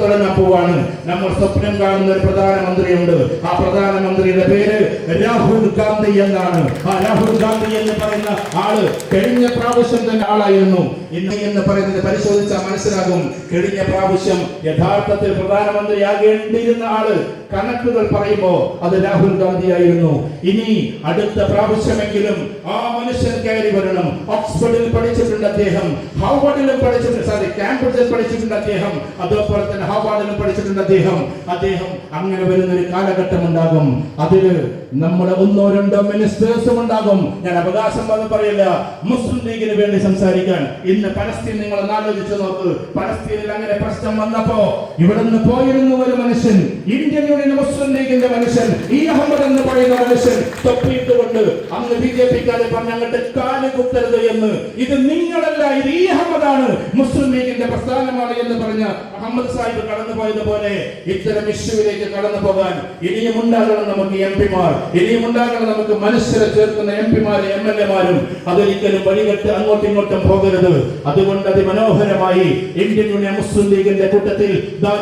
പോവാണ്. നമ്മൾ സ്വപ്നം കാണുന്ന ഒരു പ്രധാനമന്ത്രിയുണ്ട്. ആ പ്രധാനമന്ത്രിയുടെ പേര് രാഹുൽ ഗാന്ധി എന്നാണ്. ആ രാഹുൽ ഗാന്ധി എന്ന് പറയുന്ന ആള് കഴിഞ്ഞ പ്രാവശ്യം തന്നെ ആളായിരുന്നു. ഇന്ന് എന്ന് പറയുന്നത് പരിശോധിച്ചാൽ മനസ്സിലാകും. കഴിഞ്ഞ പ്രാവശ്യം യഥാർത്ഥത്തിൽ പ്രധാനമന്ത്രി ആകേണ്ടിയിരുന്ന ആള് കണക്കുകൾ പറയുമ്പോ അത് രാഹുൽ ഗാന്ധി ആയിരുന്നു. ഇനി അടുത്ത പ്രാവശ്യമെങ്കിലും ആ മനുഷ്യൻ കയറി വരണം. ഓക്സ്ഫോർഡിൽ പഠിച്ചിട്ടുണ്ട് അദ്ദേഹം, ഹാർവാർഡിലും പഠിച്ചിട്ടുണ്ട്, കാംബ്രിഡ്ജിൽ പഠിച്ചിട്ടുണ്ട് അദ്ദേഹം, അതുപോലെ തന്നെ ഹാർവാർഡിലും പഠിച്ചിട്ടുണ്ട് അദ്ദേഹം. അങ്ങനെ വരുന്ന ഒരു കാലഘട്ടം ഉണ്ടാകും. അതില് നമ്മുടെ 1-2 മിനിസ്റ്റേഴ്സും ഉണ്ടാകും. ഞാൻ അവകാശം വന്ന് പറയില്ല, മുസ്ലിം ലീഗിന് വേണ്ടി സംസാരിക്കാൻ. ഇന്ന് പലസ്തീൻ നിങ്ങൾ ആലോചിച്ചു നോക്ക്. പലസ്തീനിൽ അങ്ങനെ പ്രശ്നം വന്നപ്പോ ഇവിടുന്ന് പോയിരുന്നു ഒരു മനുഷ്യൻ, ഇന്ത്യൻ യൂണിയൻ മുസ്ലിം ലീഗിന്റെ മനുഷ്യൻ, ഈ അഹമ്മദ് എന്ന് പറയുന്ന മനുഷ്യൻ തൊപ്പിയിട്ടുകൊണ്ട് അന്ന് BJP-ക്കാരെ പറഞ്ഞങ്ങട്ട് കാല് കുത്തരുത് എന്ന്. ഇത് നിങ്ങളല്ല, ഇത് ഈ അഹമ്മദാണ്, മുസ്ലിം ലീഗിന്റെ പ്രസ്ഥാനമാണ് എന്ന് പറഞ്ഞ അഹമ്മദ് സാഹിബ് കടന്നുപോയതുപോലെ ഇത്തരം ഇഷ്യൂവിലേക്ക് കടന്നു പോകാൻ ഇനിയും ഉണ്ടാകണം നമുക്ക് MP-മാർ, ഇനിയും ഉണ്ടാകണം നമുക്ക് മനുഷ്യരെ ചേർക്കുന്ന MP-മാരും MLA-മാരും. അതൊരിക്കലും വഴികെട്ട് അങ്ങോട്ടും ഇങ്ങോട്ടും പോകരുത്. അതുകൊണ്ട് അതിമനോഹരമായി ഇന്ത്യൻ യൂണിയൻ മുസ്ലിം ലീഗിന്റെ കൂട്ടത്തിൽ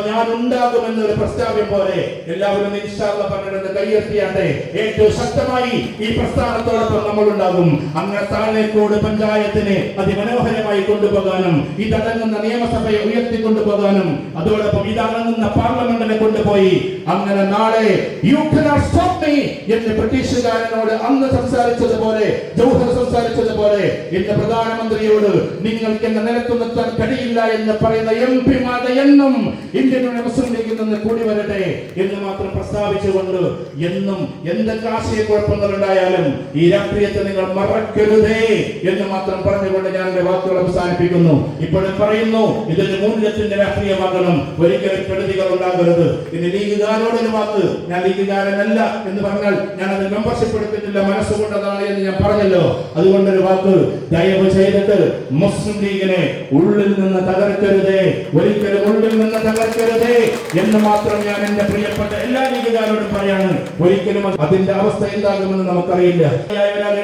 ഞാൻ ഉണ്ടാകുമെന്നൊരു പ്രസ്താവ്യം പോലെ എല്ലാവരും ഇൻഷാ അല്ലാഹ് പറഞ്ഞിട്ട് കയ്യെത്തിയാട്ടെ. ഏറ്റവും ശക്തമായി ഈ പ്രസ്ഥാനത്തോടൊപ്പം നമ്മൾ ഉണ്ടാകും. അങ്ങനെ താഴേക്കോട് പഞ്ചായത്തിനെ അതിമനോഹരമായി കൊണ്ടുപോകാനും ഇതടങ്ങുന്ന നിയമസഭയെ ഉയർത്തിക്കൊണ്ടുപോകാനും അതോടൊപ്പം ഇതടങ്ങുന്ന പാർലമെന്റിനെ കൊണ്ടുപോയി അങ്ങനെ നാളെ യു കനോട്ട് സ്റ്റോപ്പ് മീ എന്ന് ബ്രിട്ടീഷുകാരനോട് അന്ന് സംസാരിച്ചതുപോലെ, ജൗഹർ സംസാരിച്ചതുപോലെ ഇന്ന് പ്രധാനമന്ത്രിയോട് നിങ്ങൾക്ക് എന്നെ നിലത്തു നിർത്താൻ കഴിയില്ല എന്ന് പറയുന്ന MP-മാരുടെ എണ്ണം ഇന്ത്യൻ മുസ്ലിം ലീഗിൽ നിന്ന് കൂടി വരട്ടെ എന്ന് മാത്രം പ്രസ്താവിച്ചുകൊണ്ട് എന്നും എന്തൊക്കെ ആശയക്കുഴപ്പങ്ങൾ ഉണ്ടായാലും ഈ രാഷ്ട്രീയത്തെ നിങ്ങൾ മറക്കരുതേ എന്ന് മാത്രം പറഞ്ഞുകൊണ്ട് ഞാൻ എന്റെ വാക്കുകൾ അവസാനിപ്പിക്കുന്നു. ഇപ്പോഴും പറയുന്നു, ഇതൊരു മൂല്യത്തിന്റെ രാഷ്ട്രീയമാകണം, ഒരിക്കലും കെടുതികൾ ഉണ്ടാകരുത്. ഇനി ലീഗുകാരോടൊരു വാക്ക്, ഞാൻ ലീഗുകാരനല്ല എന്ന് പറഞ്ഞാൽ ഞാൻ അത് മെമ്പർഷിപ്പ് എടുത്തിട്ടില്ല, മനസ്സുകൊണ്ടതാണ് എന്ന് ഞാൻ പറഞ്ഞല്ലോ. അതുകൊണ്ടൊരു വാക്ക്, ദയവ് ചെയ്തിട്ട് മുസ്ലിം ലീഗിനെ ഉള്ളിൽ നിന്ന് തകർക്കരുതേ, ഒരിക്കലും ഉള്ളിൽ നിന്ന് തകർക്കരുതേ എന്ന് മാത്രം ഞാൻ എന്റെ പ്രിയപ്പെട്ട എല്ലാ ലീഗുകാരോടും പറയാണ്. ഒരിക്കലും അതിന്റെ അവസ്ഥ എന്താകുമെന്ന് നമുക്കറിയില്ല.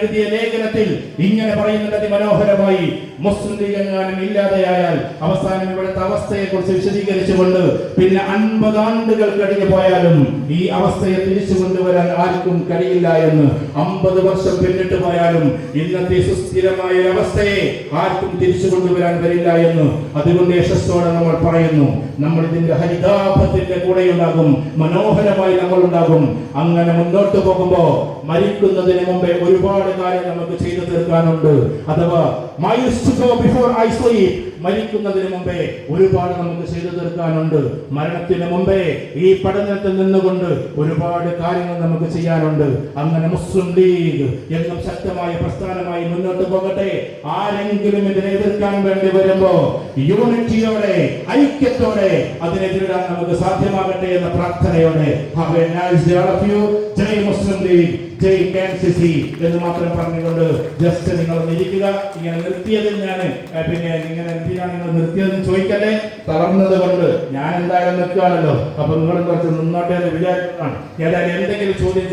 എഴുതിയ ലേഖനത്തിൽ ഇങ്ങനെ പറയുന്നത് അതിമനോഹരമായി, മുസ്ലിം ലീഗ് എങ്ങാനും ഇല്ലാതെയായാൽ അവസാനം ഇവിടുത്തെ അവസ്ഥയെ കുറിച്ച് വിശദീകരിച്ചുകൊണ്ട് പിന്നെ 50 ആണ്ടുകൾ കഴിഞ്ഞു പോയാലും ഈ അവസ്ഥയെ തിരിച്ചു കൊണ്ടുവരാൻ ആർക്കും കഴിയില്ല എന്ന്. 50 വർഷം പിന്നിട്ട് പോയാലും ഇന്നത്തെ സുസ്ഥിരമായ അവസ്ഥയെ ആർക്കും തിരിച്ചു കൊണ്ടുവരാൻ വരില്ല എന്ന്. അതുകൊണ്ട് യശസ്സോടെ നമ്മൾ പറയുന്നു, നമ്മൾ ഇതിന്റെ ഹരിതാഭത്തിന്റെ കൂടെ ഉണ്ടാകും, മനോഹരമായി നമ്മൾ ഉണ്ടാകും. അങ്ങനെ മുന്നോട്ട് പോകുമ്പോ മരിക്കുന്നതിന് മുമ്പേ ഒരുപാട് കാര്യം നമുക്ക് ചെയ്തു തീർക്കാനുണ്ട്. അഥവാ മരിക്കുന്നതിന് മുമ്പേ ഒരുപാട് നമുക്ക് ചെയ്തു തീർക്കാനുണ്ട്. മരണത്തിന് മുമ്പേ ഈ പഠനത്തിൽ നിന്നുകൊണ്ട് ഒരുപാട് കാര്യങ്ങൾ നമുക്ക് ചെയ്യാനുണ്ട്. അങ്ങനെ മുസ്ലിം ലീഗ് എന്നും ശക്തമായ പ്രസ്ഥാനമായി മുന്നോട്ട് പോകട്ടെ. ആരെങ്കിലും ഇതിനെ എതിർക്കാൻ വേണ്ടി വരുമ്പോ യൂണിറ്റിയോടെ, ഐക്യത്തോടെ അതിനെതിരിടാൻ നമുക്ക് സാധ്യമാകട്ടെ എന്ന പ്രാർത്ഥനയോടെ ജയ് മുസ്ലിം ലീഗ്, ജയ് KNCC എന്ന് മാത്രം പറഞ്ഞുകൊണ്ട് ജസ്റ്റ് നിങ്ങൾ ഇരിക്കുക. ഇങ്ങനെ നിർത്തിയതിൽ ഞാൻ പിന്നെ ഇങ്ങനെ എന്തിനാണ് നിങ്ങൾ നിർത്തിയതെന്ന് ചോദിക്കല്ലേ, തളർന്നത് കൊണ്ട്. ഞാൻ എന്തായാലും നിൽക്കുകയാണല്ലോ, അപ്പൊ നിങ്ങൾ കുറച്ച് നിന്നോട്ടെ എന്ന് വിചാരിക്കുന്നതാണ്. ഏതായാലും എന്തെങ്കിലും ചോദ്യം